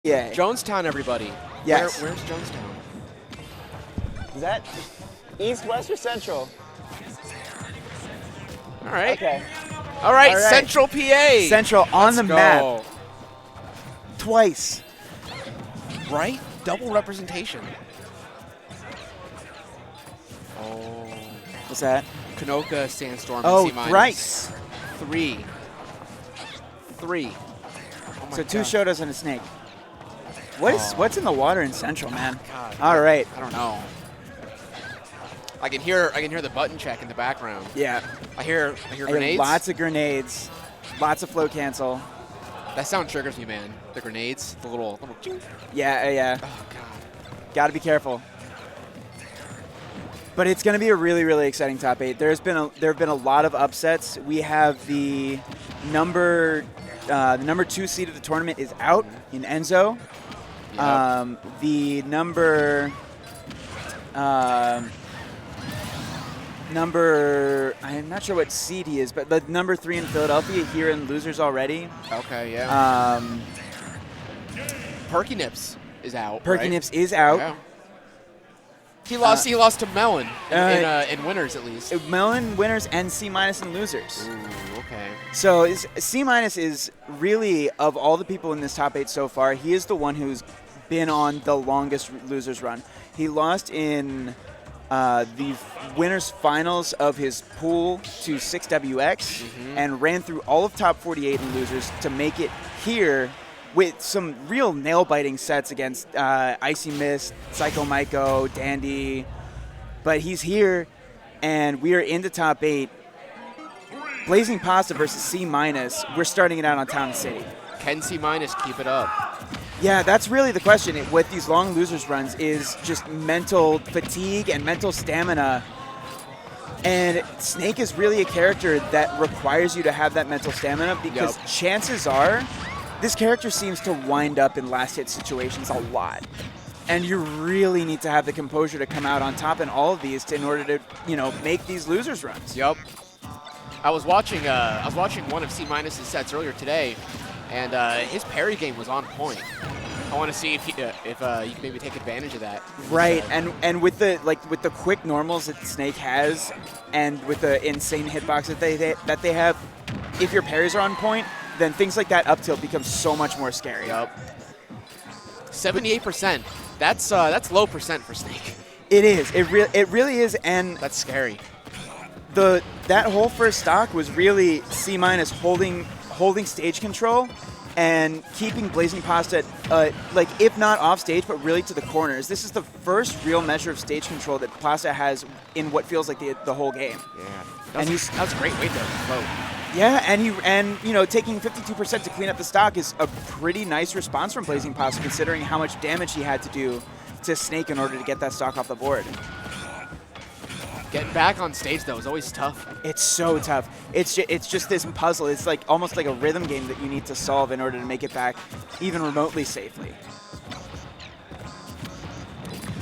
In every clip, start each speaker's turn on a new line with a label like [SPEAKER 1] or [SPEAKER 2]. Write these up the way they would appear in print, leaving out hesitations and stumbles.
[SPEAKER 1] Yeah.
[SPEAKER 2] Jonestown, everybody.
[SPEAKER 1] Yes.
[SPEAKER 2] Where's Jonestown?
[SPEAKER 1] Is that east, west, or central?
[SPEAKER 2] All right.
[SPEAKER 1] Okay.
[SPEAKER 2] All right,
[SPEAKER 1] All right.
[SPEAKER 2] Central PA.
[SPEAKER 1] Central on the
[SPEAKER 2] Let's
[SPEAKER 1] map.
[SPEAKER 2] go.
[SPEAKER 1] Twice.
[SPEAKER 2] Right? Double representation. Oh.
[SPEAKER 1] What's that?
[SPEAKER 2] Kanoka, Sandstorm,
[SPEAKER 1] Oh,
[SPEAKER 2] C-.
[SPEAKER 1] thrice.
[SPEAKER 2] Three. Oh my
[SPEAKER 1] So 2
[SPEAKER 2] God.
[SPEAKER 1] Shotos and a snake. What's in the water in Central, man?
[SPEAKER 2] God,
[SPEAKER 1] All right.
[SPEAKER 2] I don't know. I can hear the button check in the background.
[SPEAKER 1] Yeah.
[SPEAKER 2] I hear grenades.
[SPEAKER 1] Lots of grenades. Lots of flow cancel.
[SPEAKER 2] That sound triggers me, man. The grenades, the little ching.
[SPEAKER 1] Yeah.
[SPEAKER 2] Oh God.
[SPEAKER 1] Got to be careful. But it's going to be a really, really exciting top 8. There have been a lot of upsets. We have the number 2 seed of the tournament is out in Enzo.
[SPEAKER 2] Yep.
[SPEAKER 1] The number I'm not sure what seed he is, but the number 3 in Philadelphia here in losers already.
[SPEAKER 2] Okay, yeah. Perky Nips is out.
[SPEAKER 1] Perky
[SPEAKER 2] right?
[SPEAKER 1] Nips is out.
[SPEAKER 2] Yeah. He lost to Melon in winners at least.
[SPEAKER 1] Melon winners and C- in losers.
[SPEAKER 2] Ooh, okay.
[SPEAKER 1] So C- is really, of all the people in this top 8 so far, he is the one who's been on the longest losers run. He lost in the winners finals of his pool to 6WX and ran through all of top 48 in losers to make it here with some real nail-biting sets against Icy Mist, Psycho Maiko, Dandy. But he's here, and we are in the top 8. BlazingPasta versus C-. We're starting it out on Town and City.
[SPEAKER 2] Can C- keep it up?
[SPEAKER 1] Yeah, that's really the question with these long losers runs is just mental fatigue and mental stamina. And Snake is really a character that requires you to have that mental stamina because chances are this character seems to wind up in last hit situations a lot. And you really need to have the composure to come out on top in all of these in order to, make these losers runs.
[SPEAKER 2] Yep. I was watching one of C-'s sets earlier today, and his parry game was on point. I want to see if you can maybe take advantage of that.
[SPEAKER 1] Right, and with the quick normals that Snake has, and with the insane hitbox that they have, if your parries are on point, then things like that up tilt becomes so much more scary.
[SPEAKER 2] Yep. 78%. That's low percent for Snake.
[SPEAKER 1] It is. It really is, and
[SPEAKER 2] that's scary.
[SPEAKER 1] That whole first stock was really C- holding stage control and keeping BlazingPasta, if not off stage, but really to the corners. This is the first real measure of stage control that Pasta has in what feels like the whole game.
[SPEAKER 2] Yeah, that was a great weight there to float.
[SPEAKER 1] Yeah, and taking 52% to clean up the stock is a pretty nice response from BlazingPasta, considering how much damage he had to do to Snake in order to get that stock off the board.
[SPEAKER 2] Getting back on stage, though, is always tough.
[SPEAKER 1] It's so tough. It's just this puzzle. It's almost like a rhythm game that you need to solve in order to make it back even remotely safely.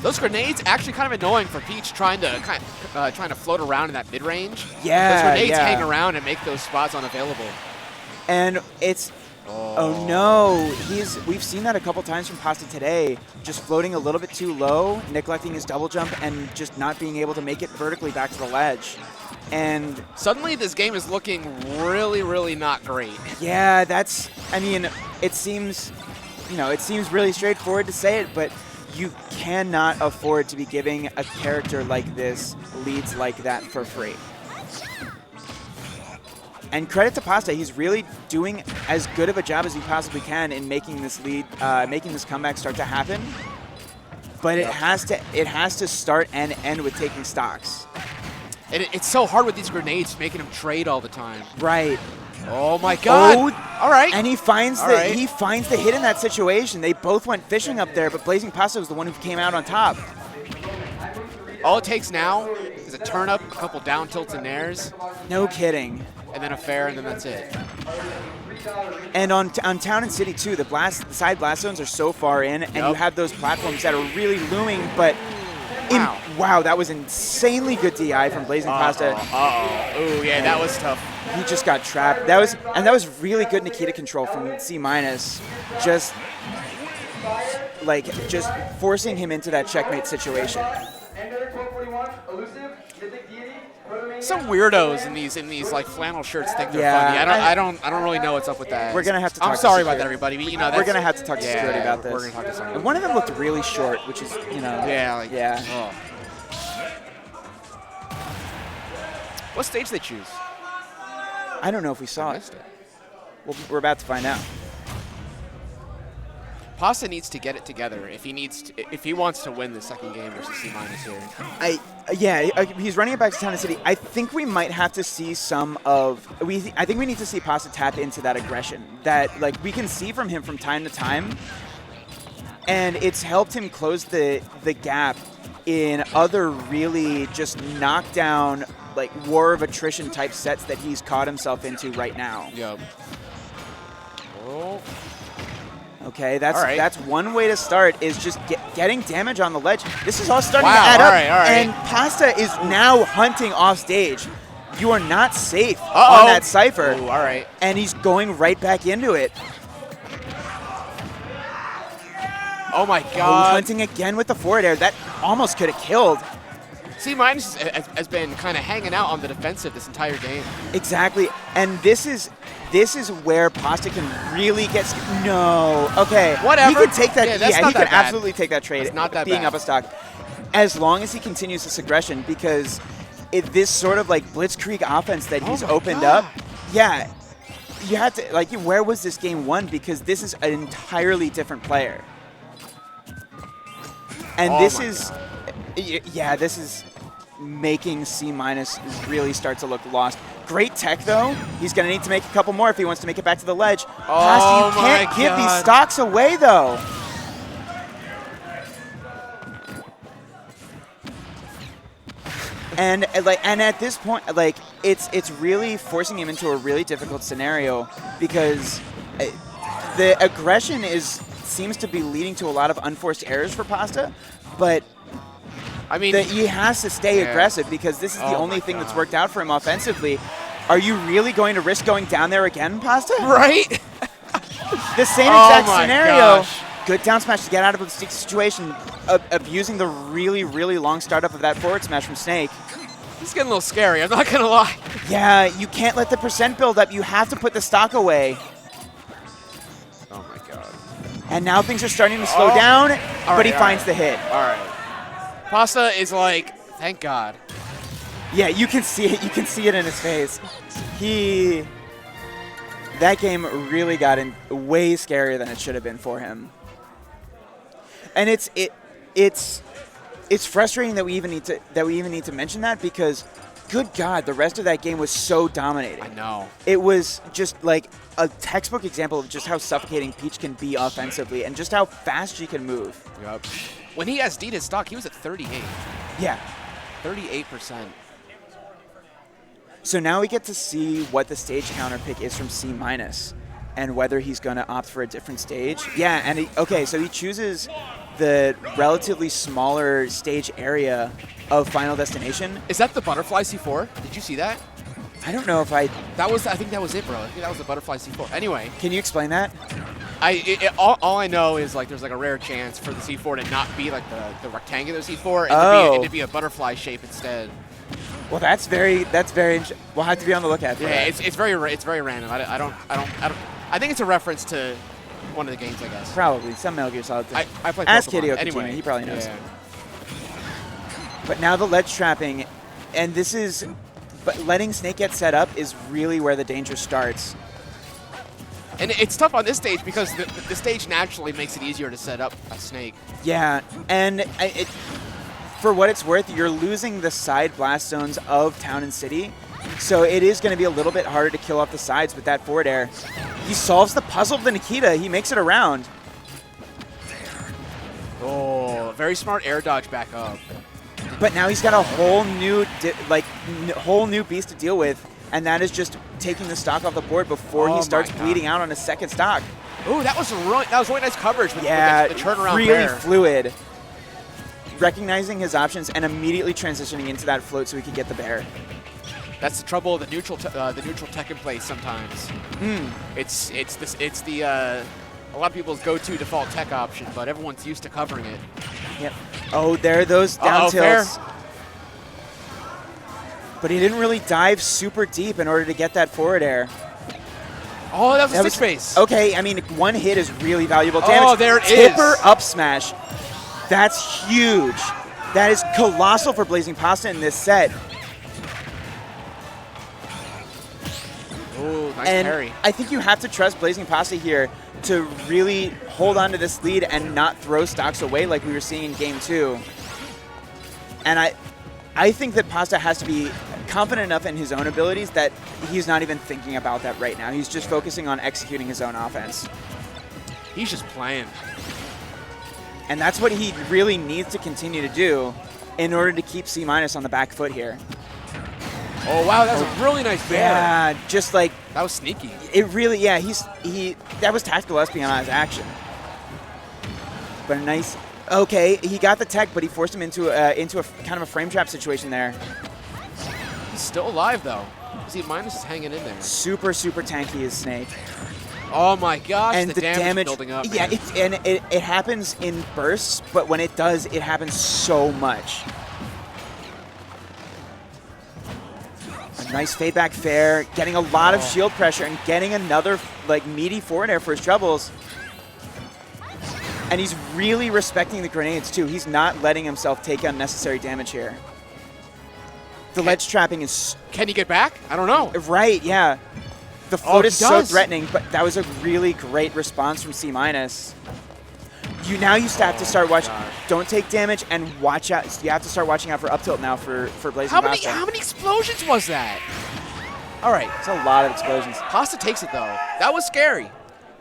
[SPEAKER 2] Those grenades actually kind of annoying for Peach trying to float around in that mid range.
[SPEAKER 1] Yeah,
[SPEAKER 2] those grenades hang around and make those spots unavailable.
[SPEAKER 1] And it's oh no, we've seen that a couple times from Pasta today, just floating a little bit too low, neglecting his double jump, and just not being able to make it vertically back to the ledge. And
[SPEAKER 2] suddenly this game is looking really, really not great.
[SPEAKER 1] Yeah, it seems really straightforward to say it, but you cannot afford to be giving a character like this leads like that for free. And credit to Pasta, he's really doing as good of a job as he possibly can in making this comeback start to happen. But it has to start and end with taking stocks.
[SPEAKER 2] And it's so hard with these grenades, making him trade all the time.
[SPEAKER 1] Right.
[SPEAKER 2] Oh my God! All right.
[SPEAKER 1] And he finds the hit in that situation. They both went fishing up there, but BlazingPasta was the one who came out on top.
[SPEAKER 2] All it takes now is a turn up, a couple down tilts and nairs.
[SPEAKER 1] No kidding.
[SPEAKER 2] And then a fair, and then that's it.
[SPEAKER 1] And on Town and City too, the side blast zones are so far in, and you have those platforms that are really looming. But wow, that was insanely good DI from BlazingPasta.
[SPEAKER 2] Ooh, yeah, that was tough.
[SPEAKER 1] He just got trapped. That was really good Nikita control from C-. Just like just forcing him into that checkmate situation.
[SPEAKER 2] Some weirdos in these like flannel shirts think they're funny. I don't really know what's up with that.
[SPEAKER 1] We're gonna have to talk
[SPEAKER 2] I'm
[SPEAKER 1] to
[SPEAKER 2] sorry
[SPEAKER 1] security.
[SPEAKER 2] about that, everybody. But, you know,
[SPEAKER 1] we're gonna have to talk to security about this.
[SPEAKER 2] We're gonna talk to somebody.
[SPEAKER 1] And one of them looked really short, which is, you know.
[SPEAKER 2] Yeah. Oh. What stage they choose?
[SPEAKER 1] I don't know if we saw it. Well, we're about to find out.
[SPEAKER 2] Pasta needs to get it together if he wants to win the second game versus C- here.
[SPEAKER 1] He's running it back to Town and City. I think we might have to see some of I think we need to see Pasta tap into that aggression that like we can see from him from time to time, and it's helped him close the gap in other really just knockdown like war of attrition type sets that he's caught himself into right now.
[SPEAKER 2] Yep. Oh.
[SPEAKER 1] Okay, that's
[SPEAKER 2] right.
[SPEAKER 1] that's one way to start, is just getting damage on the ledge. This is all starting to
[SPEAKER 2] Wow,
[SPEAKER 1] add up,
[SPEAKER 2] all right.
[SPEAKER 1] and Pasta is now hunting off stage. You are not safe
[SPEAKER 2] Uh-oh.
[SPEAKER 1] on that Cypher.
[SPEAKER 2] Ooh, all right.
[SPEAKER 1] And he's going right back into it.
[SPEAKER 2] Oh my
[SPEAKER 1] Oh,
[SPEAKER 2] God.
[SPEAKER 1] hunting again with the forward air. That almost could have killed.
[SPEAKER 2] C- has been kind of hanging out on the defensive this entire game.
[SPEAKER 1] Exactly, and this is where Pasta can really get. No, okay.
[SPEAKER 2] Whatever.
[SPEAKER 1] He could take that.
[SPEAKER 2] Yeah, that's
[SPEAKER 1] he
[SPEAKER 2] not
[SPEAKER 1] could
[SPEAKER 2] that bad.
[SPEAKER 1] absolutely take that trade.
[SPEAKER 2] It's not that
[SPEAKER 1] being
[SPEAKER 2] bad.
[SPEAKER 1] up a stock, as long as he continues this aggression, because this sort of like blitzkrieg offense that he's opened up. Yeah, you have to like. Where was this game won? Because this is an entirely different player, and this is, yeah, this is making C- really start to look lost. Great tech, though. He's going to need to make a couple more if he wants to make it back to the ledge. Pasta, you can't give these stocks away, though. And at this point, like it's really forcing him into a really difficult scenario, because the aggression seems to be leading to a lot of unforced errors for Pasta, but
[SPEAKER 2] I mean,
[SPEAKER 1] he has to stay aggressive, because this is the only thing that's worked out for him offensively. Are you really going to risk going down there again, Pasta?
[SPEAKER 2] Right?
[SPEAKER 1] The same exact
[SPEAKER 2] my
[SPEAKER 1] scenario.
[SPEAKER 2] Gosh.
[SPEAKER 1] Good down smash to get out of the situation, abusing the really, really long startup of that forward smash from Snake.
[SPEAKER 2] This is getting a little scary, I'm not going to lie.
[SPEAKER 1] Yeah, you can't let the percent build up. You have to put the stock away.
[SPEAKER 2] Oh my God.
[SPEAKER 1] And now things are starting to slow down, but he finds the hit.
[SPEAKER 2] All right. Pasta is like, thank God.
[SPEAKER 1] Yeah, you can see it. You can see it in his face. That game really got way scarier than it should have been for him. And it's frustrating that we even need to mention that, because good God, the rest of that game was so dominating.
[SPEAKER 2] I know.
[SPEAKER 1] It was just like a textbook example of just how suffocating Peach can be offensively, and just how fast she can move.
[SPEAKER 2] Yep. When he SD'd his stock, he was at 38.
[SPEAKER 1] Yeah.
[SPEAKER 2] 38%.
[SPEAKER 1] So now we get to see what the stage counter pick is from C-, and whether he's going to opt for a different stage. Yeah, and so he chooses the relatively smaller stage area of Final Destination.
[SPEAKER 2] Is that the butterfly C4? Did you see that?
[SPEAKER 1] I don't know if I
[SPEAKER 2] think that was it, bro. I think that was the butterfly C4. Anyway.
[SPEAKER 1] Can you explain that?
[SPEAKER 2] All I know is like there's like a rare chance for the C4 to not be like the rectangular C4 and to be a butterfly shape instead.
[SPEAKER 1] Well, that's very we'll have to be on the lookout for that.
[SPEAKER 2] It's very random. I think it's a reference to one of the games, I guess.
[SPEAKER 1] Probably some Metal Gear Solid thing.
[SPEAKER 2] I played
[SPEAKER 1] Ask
[SPEAKER 2] Pokemon.
[SPEAKER 1] Hideo Kojima,
[SPEAKER 2] Anyway,
[SPEAKER 1] he probably knows.
[SPEAKER 2] Yeah.
[SPEAKER 1] But now the ledge trapping, and but letting Snake get set up is really where the danger starts.
[SPEAKER 2] And it's tough on this stage because the stage naturally makes it easier to set up a Snake.
[SPEAKER 1] Yeah, and for what it's worth, you're losing the side blast zones of Town and City, so it is going to be a little bit harder to kill off the sides with that forward air. He solves the puzzle of the Nikita. He makes it around.
[SPEAKER 2] Oh, very smart air dodge back up.
[SPEAKER 1] But now he's got a whole new whole new beast to deal with, and that is just taking the stock off the board before he starts bleeding out on a second stock.
[SPEAKER 2] Ooh, that was really nice coverage with the turnaround
[SPEAKER 1] really
[SPEAKER 2] bear.
[SPEAKER 1] Fluid. Recognizing his options and immediately transitioning into that float so he could get the bear.
[SPEAKER 2] That's the trouble of the neutral tech in place sometimes. It's the a lot of people's go-to default tech option, but everyone's used to covering it.
[SPEAKER 1] Yep. Oh, there are those down tilts. But he didn't really dive super deep in order to get that forward air.
[SPEAKER 2] Oh, that was a stick space.
[SPEAKER 1] Okay, I mean, one hit is really valuable damage.
[SPEAKER 2] Oh, there it is.
[SPEAKER 1] Tipper up smash. That's huge. That is colossal for BlazingPasta in this set.
[SPEAKER 2] Oh, nice
[SPEAKER 1] And
[SPEAKER 2] parry.
[SPEAKER 1] I think you have to trust BlazingPasta here to really hold on to this lead and not throw stocks away like we were seeing in game 2. And I think that Pasta has to be confident enough in his own abilities that he's not even thinking about that right now. He's just focusing on executing his own offense.
[SPEAKER 2] He's just playing.
[SPEAKER 1] And that's what he really needs to continue to do in order to keep C- on the back foot here.
[SPEAKER 2] Oh, wow, that's a really nice bair.
[SPEAKER 1] Yeah, just like...
[SPEAKER 2] That was sneaky.
[SPEAKER 1] It really, yeah, that was tactical espionage action. But a nice... Okay, he got the tech, but he forced him into a kind of a frame trap situation there.
[SPEAKER 2] He's still alive, though. See, Minus is hanging in there.
[SPEAKER 1] Super, super tanky is Snake.
[SPEAKER 2] Oh my gosh,
[SPEAKER 1] And
[SPEAKER 2] the damage building up.
[SPEAKER 1] Yeah,
[SPEAKER 2] man.
[SPEAKER 1] it happens in bursts, but when it does, it happens so much. A nice fade back fair, getting a lot of shield pressure and getting another like meaty forward air for his troubles. And he's really respecting the grenades too. He's not letting himself take unnecessary damage here. The ledge trapping is...
[SPEAKER 2] Can he get back? I don't know.
[SPEAKER 1] Right, yeah. The float is so
[SPEAKER 2] does.
[SPEAKER 1] threatening, but that was a really great response from C-. Now you have to start watching. Don't take damage and watch out. You have to start watching out for up tilt now for BlazingPasta.
[SPEAKER 2] How many explosions was that? All right.
[SPEAKER 1] It's a lot of explosions.
[SPEAKER 2] Pasta takes it, though. That was scary.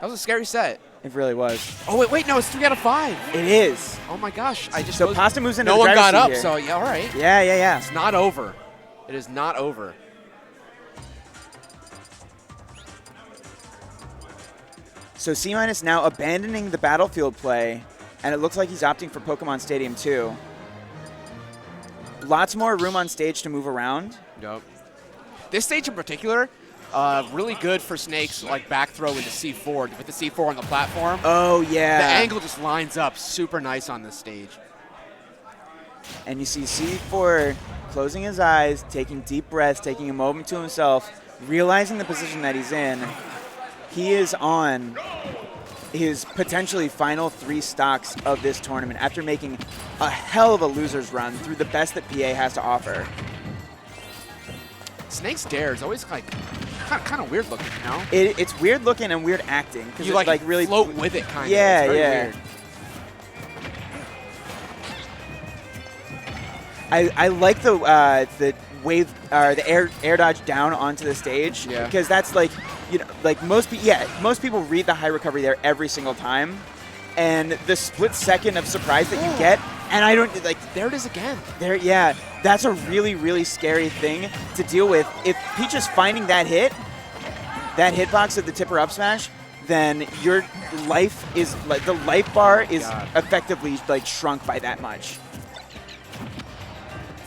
[SPEAKER 2] That was a scary set.
[SPEAKER 1] It really was.
[SPEAKER 2] Oh, wait, no, it's 3 out of 5.
[SPEAKER 1] It is.
[SPEAKER 2] Oh, my gosh.
[SPEAKER 1] So Pasta moves into
[SPEAKER 2] no
[SPEAKER 1] the
[SPEAKER 2] one
[SPEAKER 1] driver's
[SPEAKER 2] got
[SPEAKER 1] seat
[SPEAKER 2] up,
[SPEAKER 1] here.
[SPEAKER 2] so yeah, all right.
[SPEAKER 1] Yeah.
[SPEAKER 2] It's not over. It is not over.
[SPEAKER 1] So C- now abandoning the battlefield play, and it looks like he's opting for Pokemon Stadium 2. Lots more room on stage to move around.
[SPEAKER 2] Yep. This stage in particular, really good for Snake's like back throw into C4 with the C4 on the platform.
[SPEAKER 1] Oh, yeah.
[SPEAKER 2] The angle just lines up super nice on this stage.
[SPEAKER 1] And you see C4 closing his eyes, taking deep breaths, taking a moment to himself, realizing the position that he's in. He is on his potentially final 3 stocks of this tournament after making a hell of a loser's run through the best that PA has to offer.
[SPEAKER 2] Snake's dare is always like kind of weird looking, you know?
[SPEAKER 1] It's weird looking and weird acting.
[SPEAKER 2] You
[SPEAKER 1] like really
[SPEAKER 2] float with it, kind of.
[SPEAKER 1] Yeah,
[SPEAKER 2] it's very
[SPEAKER 1] yeah.
[SPEAKER 2] weird.
[SPEAKER 1] I like the wave or the air dodge down onto the stage because that's like most people read the high recovery there every single time, and the split second of surprise that you get, and I don't like
[SPEAKER 2] there it is again.
[SPEAKER 1] That's a really scary thing to deal with. If Peach is finding that hitbox of the tipper up smash, then your life is like the life bar is effectively like shrunk by that much.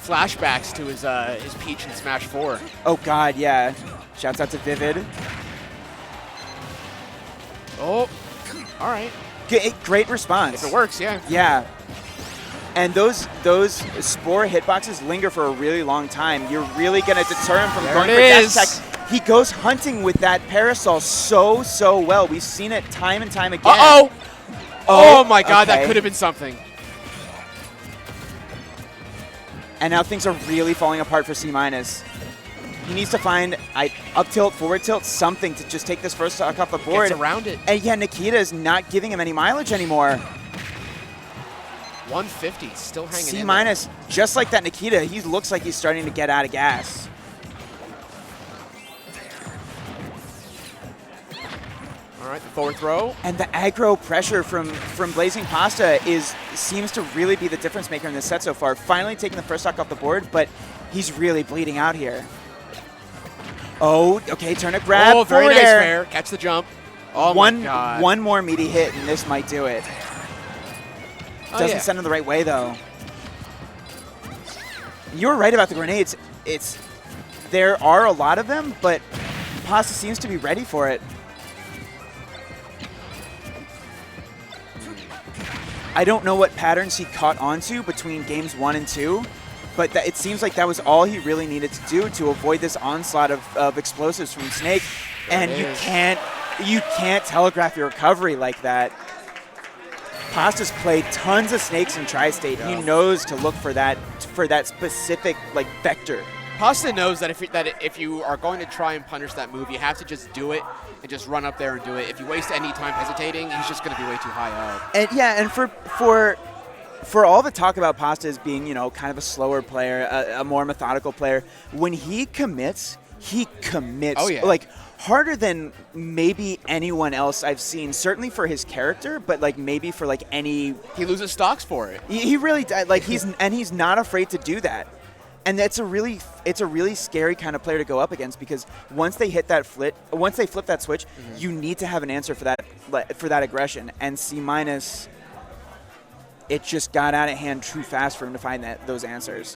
[SPEAKER 2] Flashbacks to his Peach in Smash 4.
[SPEAKER 1] Oh God, yeah. Shouts out to Vivid.
[SPEAKER 2] Oh, all right.
[SPEAKER 1] Great response.
[SPEAKER 2] If it works, yeah.
[SPEAKER 1] Yeah. And those Spore hitboxes linger for a really long time. You're really going to deter him from going for dash attack. He goes hunting with that Parasol so well. We've seen it time and time again.
[SPEAKER 2] Uh-oh! Oh my God, that could have been something.
[SPEAKER 1] And now things are really falling apart for C-. He needs to find up tilt, forward tilt, something to just take this first stock off the board.
[SPEAKER 2] Gets around it.
[SPEAKER 1] And yeah, Nikita is not giving him any mileage anymore.
[SPEAKER 2] 150, still hanging in there.
[SPEAKER 1] C-, just like that Nikita, he looks like he's starting to get out of gas.
[SPEAKER 2] All right, the forward throw.
[SPEAKER 1] And the aggro pressure from BlazingPasta seems to really be the difference maker in this set so far. Finally taking the first stock off the board, but he's really bleeding out here. Oh, okay, turn a grab.
[SPEAKER 2] Oh, very nice
[SPEAKER 1] air.
[SPEAKER 2] fair. Catch the jump. Oh,
[SPEAKER 1] my
[SPEAKER 2] God.
[SPEAKER 1] One more meaty hit, and this might do it. Doesn't send him the right way, though. You were right about the grenades. There are a lot of them, but Pasta seems to be ready for it. I don't know what patterns he caught onto between games 1 and 2, but it seems like that was all he really needed to do to avoid this onslaught of explosives from Snake. And you can't telegraph your recovery like that. Pasta's played tons of Snakes in Tri-State. Yeah. He knows to look for that specific like vector.
[SPEAKER 2] Pasta knows that if you are going to try and punish that move, you have to just do it and just run up there and do it. If you waste any time hesitating, he's just going to be way too high up.
[SPEAKER 1] And yeah, and for all the talk about Pasta as being, you know, kind of a slower player, a more methodical player, when he commits,
[SPEAKER 2] oh, yeah.
[SPEAKER 1] like harder than maybe anyone else I've seen. Certainly for his character, but like maybe for like any.
[SPEAKER 2] He loses stocks for it.
[SPEAKER 1] He really does. Like he's not afraid to do that. And it's a really scary kind of player to go up against, because once they flip that switch, you need to have an answer for that aggression. And C-, it just got out of hand too fast for him to find those answers.